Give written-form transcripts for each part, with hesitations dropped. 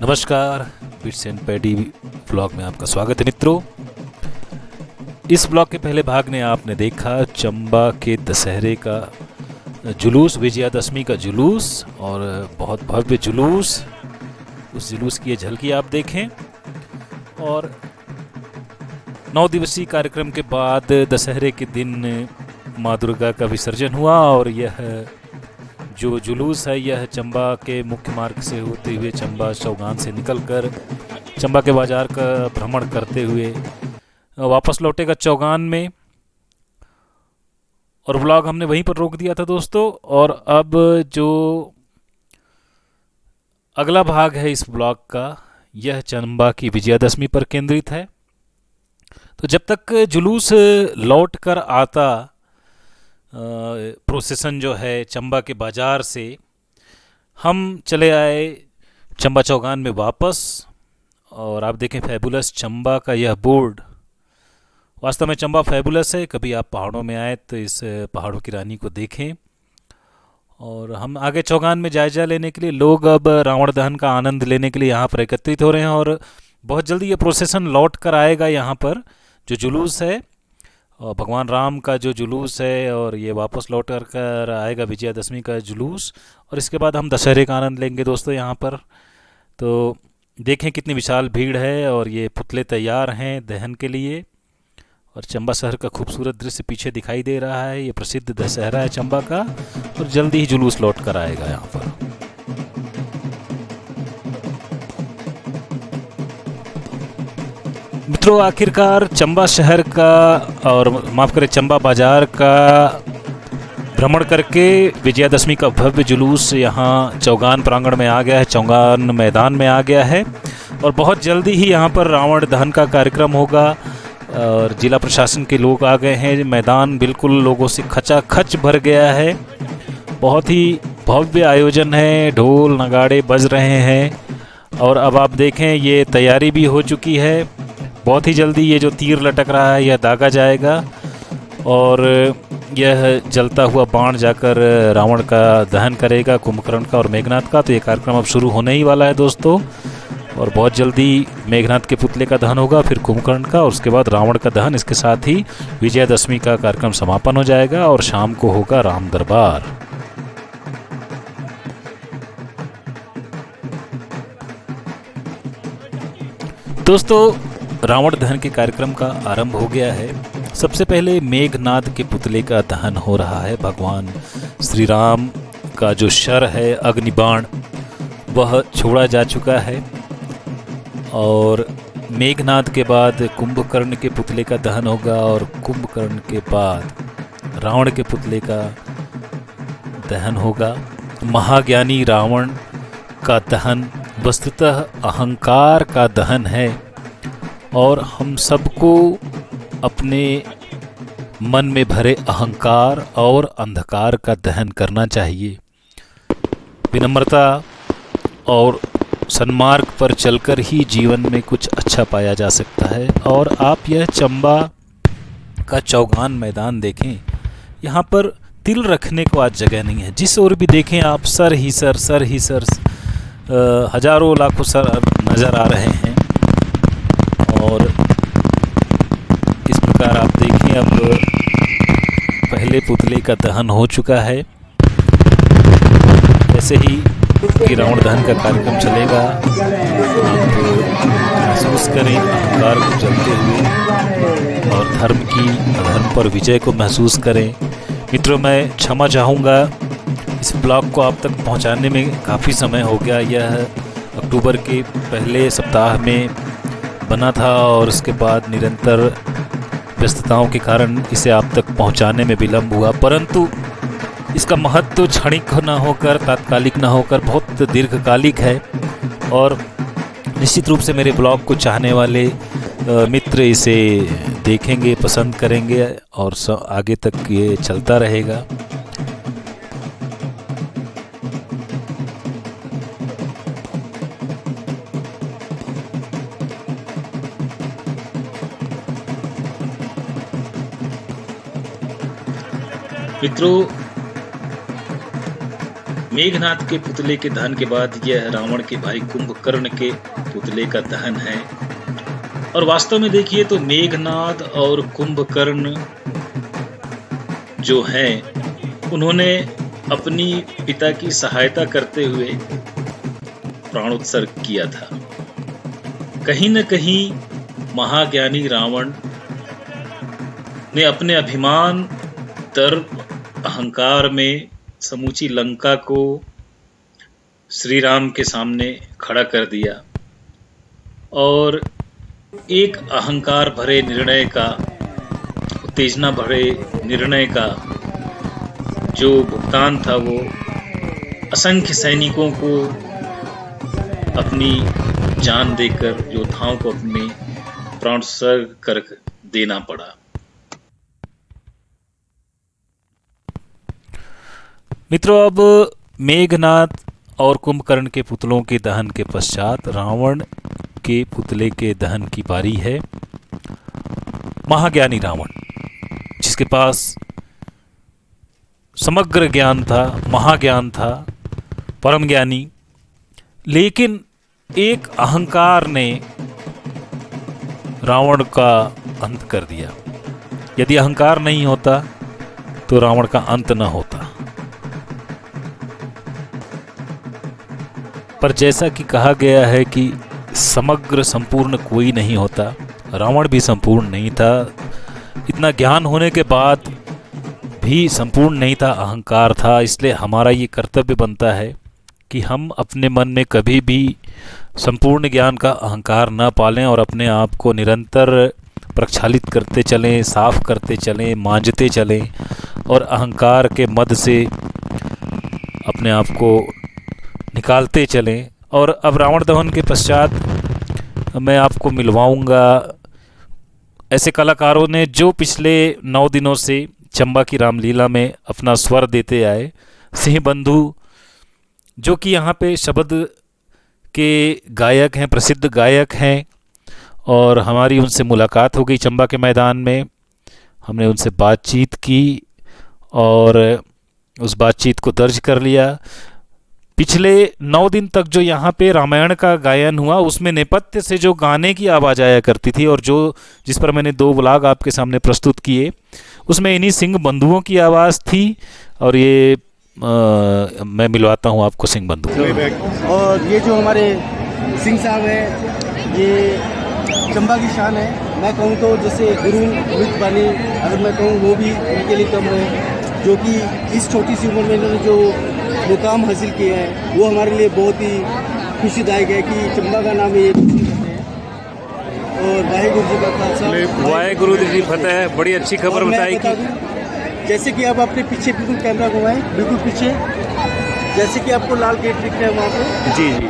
नमस्कार। Bits and paddy blog में आपका स्वागत है मित्रों। इस ब्लॉग के पहले भाग में आपने देखा चंबा के दशहरे का जुलूस, विजयादशमी का जुलूस, और बहुत भव्य जुलूस। उस जुलूस की ये झलकी आप देखें। और 9 दिवसीय कार्यक्रम के बाद दशहरे के दिन माँ दुर्गा का विसर्जन हुआ और यह जो जुलूस है यह चंबा के मुख्य मार्ग से होते हुए चंबा चौगान से निकलकर चंबा के बाज़ार का भ्रमण करते हुए वापस लौटेगा चौगान में। और व्लॉग हमने वहीं पर रोक दिया था दोस्तों। और अब जो अगला भाग है इस ब्लॉग का, यह चंबा की विजयादशमी पर केंद्रित है। तो जब तक जुलूस लौट कर आता, प्रोसेसन जो है चंबा के बाज़ार से, हम चले आए चंबा चौगान में वापस। और आप देखें फैबुलस चंबा का यह बोर्ड। वास्तव में चंबा फैबुलस है। कभी आप पहाड़ों में आए तो इस पहाड़ों की रानी को देखें। और हम आगे चौगान में जायजा लेने के लिए, लोग अब रावण दहन का आनंद लेने के लिए यहाँ पर एकत्रित हो रहे हैं। और बहुत जल्दी ये प्रोसेसन लौट कर आएगा यहाँ पर। जो जुलूस है और भगवान राम का जो जुलूस है, और ये वापस लौट कर आएगा विजयादशमी का जुलूस। और इसके बाद हम दशहरे का आनंद लेंगे दोस्तों यहाँ पर। तो देखें कितनी विशाल भीड़ है, और ये पुतले तैयार हैं दहन के लिए। और चंबा शहर का खूबसूरत दृश्य पीछे दिखाई दे रहा है। ये प्रसिद्ध दशहरा है चंबा का, और जल्दी ही जुलूस लौट कर आएगा यहाँ पर। मित्रों, आखिरकार चंबा शहर का, और माफ़ करें चंबा बाज़ार का भ्रमण करके विजयादशमी का भव्य जुलूस यहाँ चौगान प्रांगण में आ गया है, चौगान मैदान में आ गया है। और बहुत जल्दी ही यहाँ पर रावण दहन का कार्यक्रम होगा। और जिला प्रशासन के लोग आ गए हैं। मैदान बिल्कुल लोगों से खचाखच भर गया है। बहुत ही भव्य आयोजन है, ढोल नगाड़े बज रहे हैं। और अब आप देखें ये तैयारी भी हो चुकी है। बहुत ही जल्दी ये जो तीर लटक रहा है यह दागा जाएगा, और यह जलता हुआ बाण जाकर रावण का दहन करेगा, कुंभकर्ण का और मेघनाथ का। तो ये कार्यक्रम अब शुरू होने ही वाला है दोस्तों। और बहुत जल्दी मेघनाथ के पुतले का दहन होगा, फिर कुंभकर्ण का, और उसके बाद रावण का दहन। इसके साथ ही विजयादशमी का कार्यक्रम समापन हो जाएगा और शाम को होगा राम दरबार। दोस्तों, रावण दहन के कार्यक्रम का आरंभ हो गया है। सबसे पहले मेघनाथ के पुतले का दहन हो रहा है। भगवान श्री राम का जो शर है अग्निबाण, वह छोड़ा जा चुका है। और मेघनाथ के बाद कुंभकर्ण के पुतले का दहन होगा, और कुंभकर्ण के बाद रावण के पुतले का दहन होगा। महाज्ञानी रावण का दहन वस्तुतः अहंकार का दहन है, और हम सबको अपने मन में भरे अहंकार और अंधकार का दहन करना चाहिए। विनम्रता और सन्मार्ग पर चलकर ही जीवन में कुछ अच्छा पाया जा सकता है। और आप यह चंबा का चौगान मैदान देखें, यहाँ पर तिल रखने को आज जगह नहीं है। जिस ओर भी देखें आप सर ही सर, सर ही सर, हजारों लाखों सर नज़र आ रहे हैं। और इस प्रकार आप देखें, अब पहले पुतले का दहन हो चुका है। ऐसे ही कि रावण दहन का कार्यक्रम चलेगा। आप महसूस करें अहंकार को जलते हुए, और धर्म की अधर्म पर विजय को महसूस करें। मित्रों, मैं क्षमा चाहूँगा, इस ब्लॉग को आप तक पहुँचाने में काफ़ी समय हो गया। यह अक्टूबर के पहले सप्ताह में बना था, और उसके बाद निरंतर व्यस्तताओं के कारण इसे आप तक पहुँचाने में विलम्ब हुआ। परंतु इसका महत्व क्षणिक न होकर, तात्कालिक न होकर, बहुत दीर्घकालिक है। और निश्चित रूप से मेरे ब्लॉग को चाहने वाले मित्र इसे देखेंगे, पसंद करेंगे, और आगे तक ये चलता रहेगा। मित्रों, मेघनाद के पुतले के दहन के बाद यह रावण के भाई कुंभकर्ण के पुतले का दहन है। और वास्तव में देखिए तो मेघनाद और कुंभकर्ण जो हैं उन्होंने अपनी पिता की सहायता करते हुए प्राणोत्सर्ग किया था। कहीं न कहीं महाज्ञानी रावण ने अपने अभिमान, दर्प, अहंकार में समूची लंका को श्री राम के सामने खड़ा कर दिया और एक अहंकार भरे निर्णय का, उत्तेजना भरे निर्णय का जो भुगतान था वो असंख्य सैनिकों को अपनी जान देकर, योद्धाओं को अपने प्राणोत्सर्ग कर देना पड़ा। मित्रों, अब मेघनाद और कुंभकर्ण के पुतलों के दहन के पश्चात रावण के पुतले के दहन की बारी है। महाज्ञानी रावण, जिसके पास समग्र ज्ञान था, महाज्ञान था, परम ज्ञानी, लेकिन एक अहंकार ने रावण का अंत कर दिया। यदि अहंकार नहीं होता तो रावण का अंत न होता। पर जैसा कि कहा गया है कि समग्र संपूर्ण कोई नहीं होता, रावण भी संपूर्ण नहीं था। इतना ज्ञान होने के बाद भी संपूर्ण नहीं था, अहंकार था। इसलिए हमारा ये कर्तव्य बनता है कि हम अपने मन में कभी भी संपूर्ण ज्ञान का अहंकार न पालें और अपने आप को निरंतर प्रक्षालित करते चलें, साफ करते चलें, मांजते चलें और अहंकार के मद से अपने आप को निकालते चलें। और अब रावण दहन के पश्चात मैं आपको मिलवाऊंगा ऐसे कलाकारों ने जो पिछले 9 दिनों से चंबा की रामलीला में अपना स्वर देते आए। सिंह बंधु जो कि यहाँ पे शब्द के गायक हैं, प्रसिद्ध गायक हैं, और हमारी उनसे मुलाकात हो गई चंबा के मैदान में। हमने उनसे बातचीत की और उस बातचीत को दर्ज कर लिया। पिछले 9 दिन तक जो यहाँ पे रामायण का गायन हुआ उसमें नेपथ्य से जो गाने की आवाज़ आया करती थी और जिस पर मैंने 2 व्लॉग आपके सामने प्रस्तुत किए, उसमें इन्हीं सिंह बंधुओं की आवाज़ थी। और ये मैं मिलवाता हूँ आपको सिंह बंधु। और ये जो हमारे सिंह साहब है, ये चंबा की शान है। मैं कहूँ तो जैसे गुरु अमित बानी, अगर मैं कहूँ वो भी उनके लिए कम है, जो कि इस छोटी सी उम्र में इन्होंने जो मुकाम हासिल किया है वो हमारे लिए बहुत ही खुशीदायक है कि चंबा का नाम ये और वाहेगुरु जी का खालसा, वाहेगुरु जी फतेह। बड़ी अच्छी खबर बताई कि जैसे कि आप अपने पीछे बिल्कुल कैमरा घुमाएं, बिल्कुल पीछे, जैसे कि आपको लाल गेट दिख रहा है वहाँ पे। जी जी,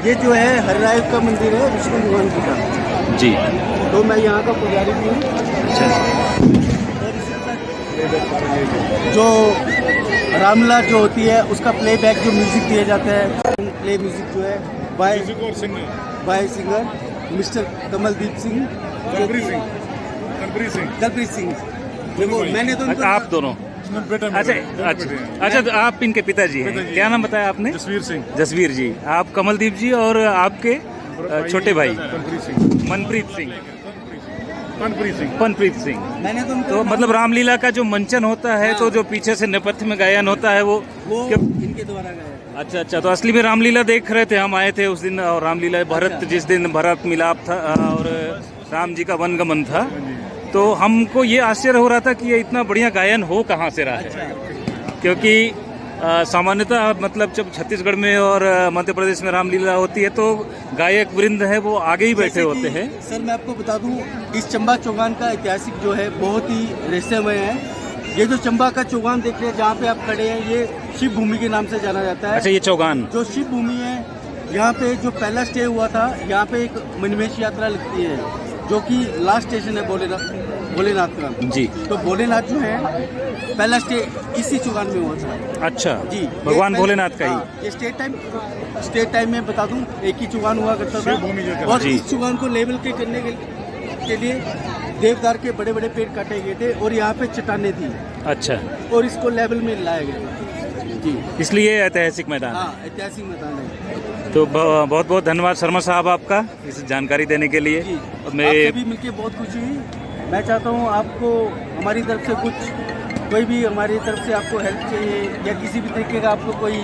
ये जो है हरिराय का मंदिर है विष्णु भगवान जी का। जी, तो मैं यहाँ का पुजारी भी हूँ। जो रामलीला जो होती है उसका प्लेबैक जो म्यूजिक दिया जाता है, प्ले म्यूजिक जो है by singer mister Kamaldeep Singh, Kalpreet Singh. देखो मैंने तो आप दोनों अच्छा, तो आप इनके पिताजी हैं। क्या नाम बताया आपने? जसवीर जी। आप कमलदीप जी और आपके छोटे भाई पनप्रीत सिंह। मैंने तो मतलब रामलीला का जो मंचन होता है, तो जो पीछे से नेपथ्य में गायन होता है वो इनके द्वारा गाया। अच्छा, तो असली में रामलीला देख रहे थे, हम आए थे उस दिन। और रामलीला भरत, जिस दिन भरत मिलाप था और राम जी का वनगमन था, तो हमको ये आश्चर्य हो रहा था कि ये इतना बढ़िया गायन हो कहाँ से रहा है। क्योंकि सामान्यतः मतलब जब छत्तीसगढ़ में और मध्य प्रदेश में रामलीला होती है तो गायक वृंद है वो आगे ही बैठे होते हैं। सर मैं आपको बता दूं, इस चंबा चौगान का ऐतिहासिक जो है बहुत ही रहस्यमय है। ये जो चंबा का चौगान देख रहे हैं जहाँ पे आप खड़े हैं, ये शिव भूमि के नाम से जाना जाता है। अच्छा, ये चौगान जो शिव भूमि है, यहाँ पे जो पहला स्टे हुआ था, यहाँ पे एक मणिमेश यात्रा लगती है जो कि लास्ट स्टेशन है भोलेनाथ का। जी। तो भोलेनाथ जो है पहला स्टे इसी चौगान में हुआ था। अच्छा जी, भगवान भोलेनाथ का ही। ये स्टेट टाइम में बता दूं, एक ही चौगान हुआ करता था। और इस चौगान को लेवल के करने के लिए देवदार के बड़े बड़े पेड़ काटे गए थे और यहाँ पे चट्टाने थी। अच्छा। और इसको लेवल में लाया गया था। जी इसलिए ऐतिहासिक मैदान है। हाँ, ऐतिहासिक मैदान है। तो बहुत बहुत धन्यवाद शर्मा साहब आपका इस जानकारी देने के लिए। जी अब आप मैं सभी मिलके बहुत खुशी हुई। मैं चाहता हूँ आपको हमारी तरफ से कुछ कोई भी हमारी तरफ से आपको हेल्प चाहिए या किसी भी तरीके का आपको कोई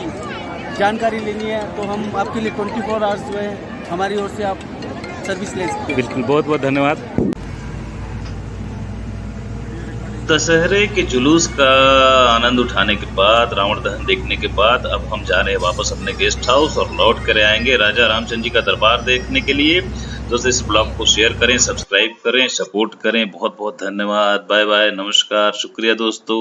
जानकारी लेनी है तो हम आपके लिए 24 आवर्स जो है हमारी ओर से आप सर्विस ले सकते हैं। बिल्कुल बहुत बहुत धन्यवाद। दशहरे के जुलूस का आनंद उठाने के बाद, रावण दहन देखने के बाद अब हम जा रहे हैं वापस अपने गेस्ट हाउस और लौट कर आएंगे राजा रामचंद्र जी का दरबार देखने के लिए। दोस्तों इस ब्लॉग को शेयर करें, सब्सक्राइब करें, सपोर्ट करें। बहुत बहुत धन्यवाद। बाय बाय, नमस्कार, शुक्रिया दोस्तों।